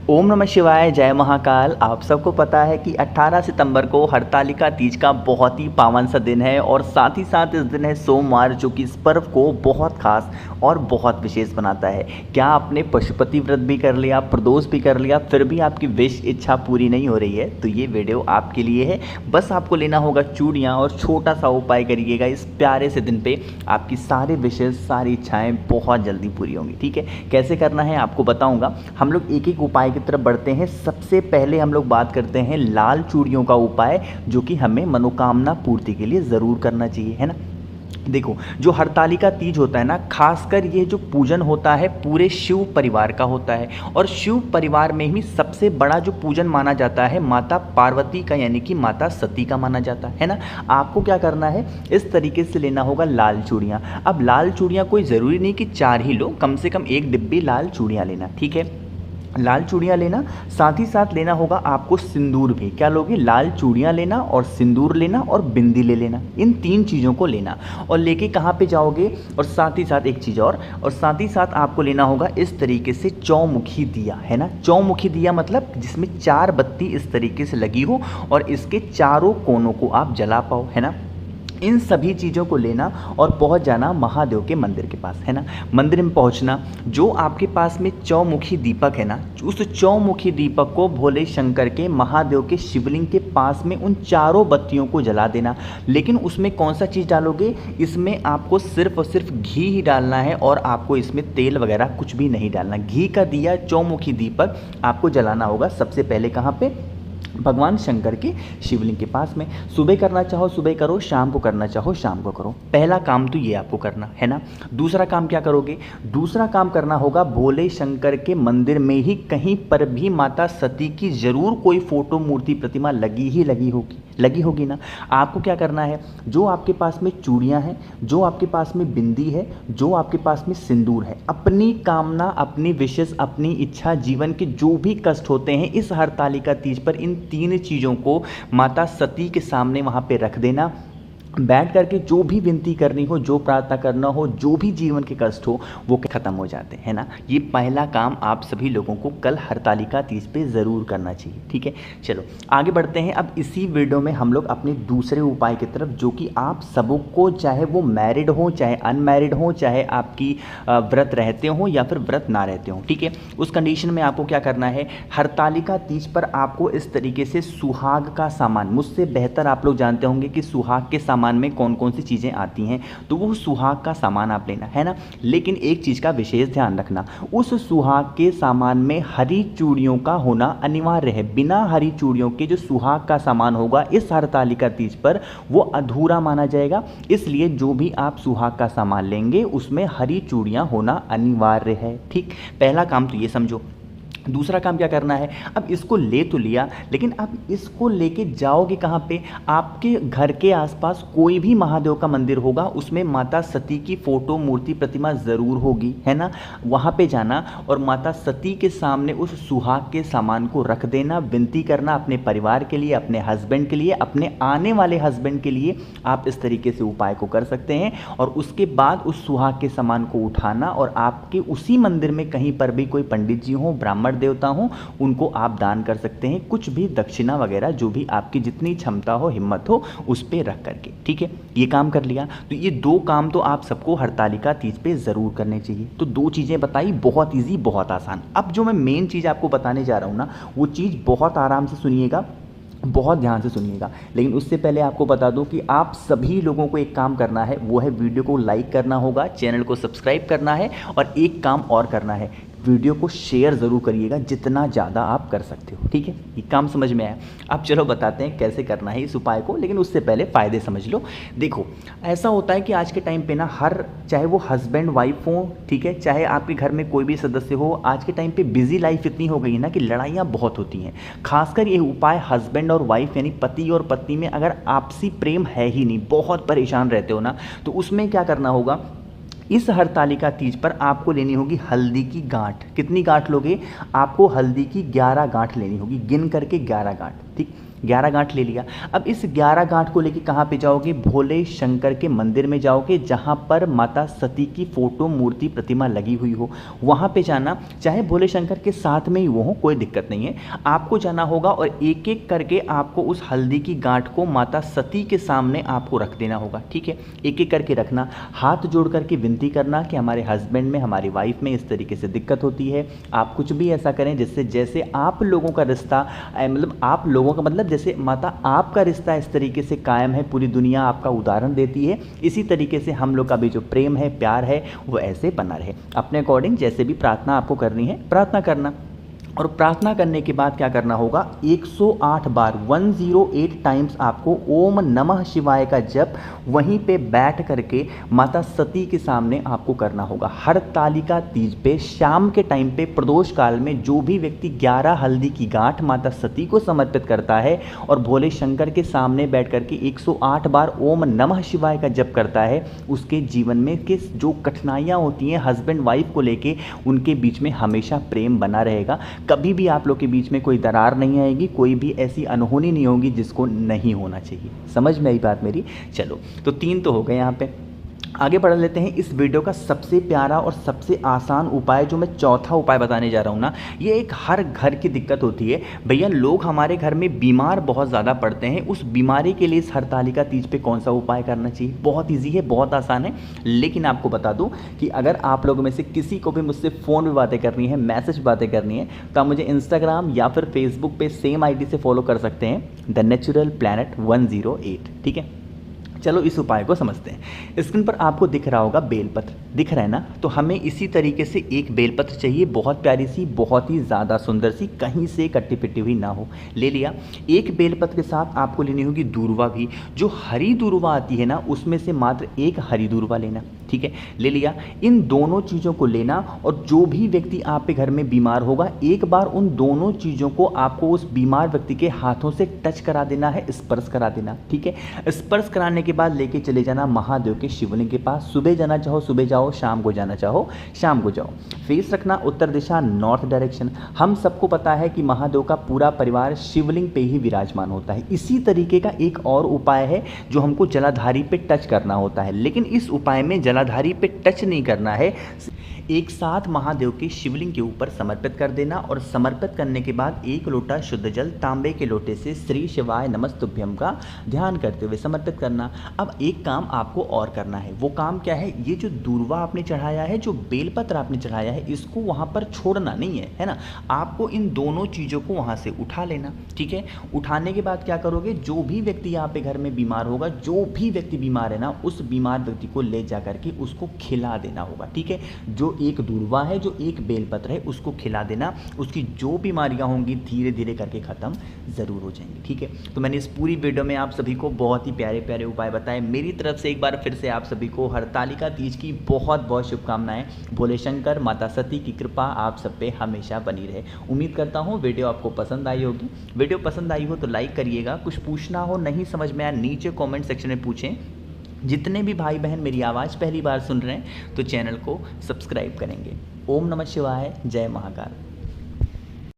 ओम नमः शिवाय, जय महाकाल। आप सबको पता है कि 18 सितंबर को हरतालिका तीज का बहुत ही पावन सा दिन है और साथ ही साथ इस दिन है सोमवार, जो कि इस पर्व को बहुत खास और बहुत विशेष बनाता है। क्या आपने पशुपति व्रत भी कर लिया, प्रदोष भी कर लिया, फिर भी आपकी विश इच्छा पूरी नहीं हो रही है, तो ये वीडियो आपके लिए है। बस आपको लेना होगा चूड़ियाँ और छोटा सा उपाय करिएगा। इस प्यारे से दिन पे आपकी सारी विशेष, सारी इच्छाएँ बहुत जल्दी पूरी होंगी। ठीक है, कैसे करना है आपको बताऊँगा। हम लोग एक एक उपाय की तरफ बढ़ते हैं। सबसे पहले हम लोग बात करते हैं लाल चूड़ियों का उपाय, जो कि हमें मनोकामना पूर्ति के लिए ज़रूर करना चाहिए, है ना। देखो, जो हरतालिका तीज होता है ना, खासकर ये जो पूजन होता है पूरे शिव परिवार का होता है। और शिव परिवार में ही सबसे बड़ा जो पूजन माना जाता है माता पार्वती का, यानी कि माता सती का माना जाता है ना। आपको क्या करना है, इस तरीके से लेना होगा लाल चूड़ियाँ। अब लाल चूड़ियाँ कोई ज़रूरी नहीं कि 4 ही लो, कम से कम 1 डिब्बी लाल चूड़ियाँ लेना। ठीक है, लाल चूड़ियाँ लेना, साथ ही साथ लेना होगा आपको सिंदूर भी। क्या लोगे, लाल चूड़ियाँ लेना और सिंदूर लेना और बिंदी ले लेना। इन 3 चीज़ों को लेना और लेके कहाँ पे जाओगे, और साथ ही साथ एक चीज़ और साथ ही साथ आपको लेना होगा इस तरीके से चौमुखी दिया, है ना। चौमुखी दिया मतलब जिसमें 4 बत्ती इस तरीके से लगी हो और इसके चारों कोनों को आप जला पाओ, है ना। इन सभी चीज़ों को लेना और पहुंच जाना महादेव के मंदिर के पास, है ना। मंदिर में पहुंचना, जो आपके पास में चौमुखी दीपक है ना, उस चौमुखी दीपक को भोले शंकर के, महादेव के शिवलिंग के पास में उन चारों बत्तियों को जला देना। लेकिन उसमें कौन सा चीज़ डालोगे, इसमें आपको सिर्फ और सिर्फ घी ही डालना है और आपको इसमें तेल वगैरह कुछ भी नहीं डालना। घी का दिया, चौमुखी दीपक आपको जलाना होगा सबसे पहले कहाँ पे, भगवान शंकर के शिवलिंग के पास में। सुबह करना चाहो सुबह करो, शाम को करना चाहो शाम को करो। पहला काम तो ये आपको करना है ना। दूसरा काम क्या करोगे, दूसरा काम करना होगा भोले शंकर के मंदिर में ही कहीं पर भी माता सती की ज़रूर कोई फोटो, मूर्ति, प्रतिमा लगी होगी ना। आपको क्या करना है, जो आपके पास में चूड़ियाँ हैं, जो आपके पास में बिंदी है, जो आपके पास में सिंदूर है, अपनी कामना, अपनी विशेष, अपनी इच्छा, जीवन के जो भी कष्ट होते हैं इस हरतालिका तीज पर इन 3 चीज़ों को माता सती के सामने वहाँ पे रख देना। बैठ करके जो भी विनती करनी हो, जो प्रार्थना करना हो, जो भी जीवन के कष्ट हो, वो खत्म हो जाते हैं ना। ये पहला काम आप सभी लोगों को कल हरतालिका तीज पे ज़रूर करना चाहिए। ठीक है, चलो आगे बढ़ते हैं। अब इसी वीडियो में हम लोग अपने दूसरे उपाय की तरफ, जो कि आप सबको, चाहे वो मैरिड हो चाहे अनमैरिड हो, चाहे आपकी व्रत रहते हो या फिर व्रत ना रहते हो, ठीक है, उस कंडीशन में आपको क्या करना है, हरतालिका तीज पर आपको इस तरीके से सुहाग का सामान, मुझसे बेहतर आप लोग जानते होंगे कि सुहाग के सामान में कौन कौन सी चीज़ें आती हैं, तो वो सुहाग का सामान आप लेना, है ना। लेकिन एक चीज़ का विशेष ध्यान रखना, उस सुहाग के सामान में हरी चूड़ियों का होना अनिवार्य है। बिना हरी चूड़ियों के जो सुहाग का सामान होगा इस हरतालिका तीज पर, वो अधूरा माना जाएगा। इसलिए जो भी आप सुहाग का सामान लेंगे उसमें हरी चूड़ियाँ होना अनिवार्य है। ठीक, पहला काम तो ये समझो। दूसरा काम क्या करना है, अब इसको ले तो लिया, लेकिन अब इसको लेके जाओगे कहाँ पे, आपके घर के आसपास कोई भी महादेव का मंदिर होगा, उसमें माता सती की फोटो, मूर्ति, प्रतिमा ज़रूर होगी, है ना। वहाँ पे जाना और माता सती के सामने उस सुहाग के सामान को रख देना, विनती करना अपने परिवार के लिए, अपने हस्बैंड के लिए, अपने आने वाले हस्बैंड के लिए। आप इस तरीके से उपाय को कर सकते हैं और उसके बाद उस सुहाग के सामान को उठाना और आपके उसी मंदिर में कहीं पर भी कोई पंडित जी हों, ब्राह्मण देवता हो, उनको आप दान कर सकते हैं, कुछ भी दक्षिणा वगैरह, जो भी आपकी जितनी क्षमता हो, हिम्मत हो, उस पे रख करके। ठीक है, ये काम कर लिया, तो ये 2 काम तो आप सबको हरतालिका तीज पे ज़रूर करने चाहिए। तो 2 चीज़ें बताई, बहुत ईजी, बहुत आसान। अब जो मैं मेन चीज़ आपको बताने जा रहा हूँ ना, वो चीज़ बहुत आराम से सुनिएगा, बहुत ध्यान से सुनिएगा। लेकिन उससे पहले आपको बता दूं कि आप सभी लोगों को एक काम करना है, वो है वीडियो को लाइक करना होगा, चैनल को सब्सक्राइब करना है और एक काम और करना है, वीडियो को शेयर ज़रूर करिएगा जितना ज़्यादा आप कर सकते हो। ठीक है, ये काम समझ में आया। अब चलो बताते हैं कैसे करना है इस उपाय को, लेकिन उससे पहले फ़ायदे समझ लो। देखो, ऐसा होता है कि आज के टाइम पे ना, हर, चाहे वो हस्बैंड वाइफ हो, ठीक है, चाहे आपके घर में कोई भी सदस्य हो, आज के टाइम पे बिजी लाइफ इतनी हो गई है ना कि लड़ाइयाँ बहुत होती हैं। खासकर ये उपाय हस्बैंड और वाइफ, यानी पति और पत्नी में अगर आपसी प्रेम है ही नहीं, बहुत परेशान रहते हो ना, तो उसमें क्या करना होगा, इस हरतालिका तीज पर आपको लेनी होगी हल्दी की गांठ। कितनी गांठ लोगे, आपको हल्दी की 11 गांठ लेनी होगी, गिन करके 11 गांठ। ठीक, 11 गांठ ले लिया। अब इस 11 गांठ को लेके कहाँ पे जाओगे? भोले शंकर के मंदिर में जाओगे, जहाँ पर माता सती की फोटो, मूर्ति, प्रतिमा लगी हुई हो, वहाँ पे जाना। चाहे भोले शंकर के साथ में ही वो हो, कोई दिक्कत नहीं है, आपको जाना होगा और एक एक करके आपको उस हल्दी की गांठ को माता सती के सामने आपको रख देना होगा। ठीक है, एक एक करके रखना, हाथ जोड़ करके विनती करना कि हमारे हस्बैंड में, हमारी वाइफ में इस तरीके से दिक्कत होती है, आप कुछ भी ऐसा करें जिससे जैसे आप लोगों का रिश्ता, मतलब आप लोगों का मतलब जैसे माता आपका रिश्ता इस तरीके से कायम है, पूरी दुनिया आपका उदाहरण देती है, इसी तरीके से हम लोग का भी जो प्रेम है, प्यार है, वो ऐसे बना रहे। अपने अकॉर्डिंग जैसे भी प्रार्थना आपको करनी है, प्रार्थना करना। और प्रार्थना करने के बाद क्या करना होगा? 108 बार, 108 टाइम्स आपको ओम नमः शिवाय का जप वहीं पे बैठ करके माता सती के सामने आपको करना होगा। हरतालिका तीज पे शाम के टाइम पे प्रदोष काल में जो भी व्यक्ति 11 हल्दी की गांठ माता सती को समर्पित करता है और भोले शंकर के सामने बैठ करके 108 बार ओम नमः शिवाय का जप करता है, उसके जीवन में के जो कठिनाइयाँ होती हैं हस्बैंड वाइफ को लेके, उनके बीच में हमेशा प्रेम बना रहेगा। कभी भी आप लोग के बीच में कोई दरार नहीं आएगी, कोई भी ऐसी अनहोनी नहीं होगी जिसको नहीं होना चाहिए। समझ में आई बात मेरी? चलो, तो 3 तो हो गए यहाँ पे। आगे बढ़ लेते हैं। इस वीडियो का सबसे प्यारा और सबसे आसान उपाय जो मैं चौथा उपाय बताने जा रहा हूँ ना, ये एक हर घर की दिक्कत होती है। भैया लोग हमारे घर में बीमार बहुत ज़्यादा पड़ते हैं, उस बीमारी के लिए इस हरतालिका तीज पे कौन सा उपाय करना चाहिए? बहुत ईजी है, बहुत आसान है। लेकिन आपको बता दूँ कि अगर आप लोगों में से किसी को भी मुझसे फ़ोन में बातें करनी है, मैसेज बातें करनी है, तो आप मुझे इंस्टाग्राम या फिर फेसबुक पे सेम आईडी से फॉलो कर सकते हैं, द नेचुरल प्लैनेट 108। ठीक है, चलो इस उपाय को समझते हैं। स्क्रीन पर आपको दिख रहा होगा बेलपत्र, दिख रहा है ना? तो हमें इसी तरीके से एक बेलपत्र चाहिए, बहुत प्यारी सी, बहुत ही ज़्यादा सुंदर सी, कहीं से कट्टी पिट्टी हुई ना हो। ले लिया। एक बेलपत्र के साथ आपको लेनी होगी दूर्वा भी। जो हरी दूर्वा आती है ना, उसमें से मात्र एक हरी दूर्वा लेना। ठीक है, ले लिया। इन दोनों चीज़ों को लेना और जो भी व्यक्ति आपके घर में बीमार होगा, एक बार उन दोनों चीज़ों को आपको उस बीमार व्यक्ति के हाथों से टच करा देना है, स्पर्श करा देना। ठीक है, स्पर्श कराने के बाद लेके चले जाना महादेव के शिवलिंग के पास। सुबह जाना चाहो सुबह जाओ, शाम को जाना चाहो शाम को जाओ। फेस रखना उत्तर दिशा, नॉर्थ डायरेक्शन। हम सबको पता है कि महादेव का पूरा परिवार शिवलिंग पे ही विराजमान होता है। इसी तरीके का एक और उपाय है जो हमको जलाधारी पे टच करना होता है, लेकिन इस उपाय में जलाधारी पे टच नहीं करना है, एक साथ महादेव के शिवलिंग के ऊपर समर्पित कर देना और समर्पित करने के बाद 1 लोटा शुद्ध जल तांबे के लोटे से श्री शिवाय नमस्तुभ्यम का ध्यान करते हुए समर्पित करना। अब एक काम आपको और करना है, वो काम क्या है? ये जो दूर्वा आपने चढ़ाया है, जो बेलपत्र आपने चढ़ाया है, इसको वहाँ पर छोड़ना नहीं है ना? आपको इन दोनों चीज़ों को वहाँ से उठा लेना। ठीक है, उठाने के बाद क्या करोगे? जो भी व्यक्ति यहाँ पे घर में बीमार होगा, जो भी व्यक्ति बीमार है ना, उस बीमार व्यक्ति को ले जा करके उसको खिला देना होगा। ठीक है, जो एक दूर्वा है, जो एक बेलपत्र है, उसको खिला देना। उसकी जो बीमारियां होंगी धीरे धीरे करके ख़त्म ज़रूर हो जाएंगी। ठीक है, तो मैंने इस पूरी वीडियो में आप सभी को बहुत ही प्यारे प्यारे उपाय बताए। मेरी तरफ से एक बार फिर से आप सभी को हरतालिका तीज की बहुत बहुत शुभकामनाएं। भोले शंकर, माता सती की कृपा आप सब पे हमेशा बनी रहे। उम्मीद करता हूँ वीडियो आपको पसंद आई होगी। वीडियो पसंद आई हो तो लाइक करिएगा। कुछ पूछना हो, नहीं समझ में आया, नीचे कॉमेंट सेक्शन में पूछें। जितने भी भाई बहन मेरी आवाज़ पहली बार सुन रहे हैं तो चैनल को सब्सक्राइब करेंगे। ओम नमः शिवाय, जय महाकाल।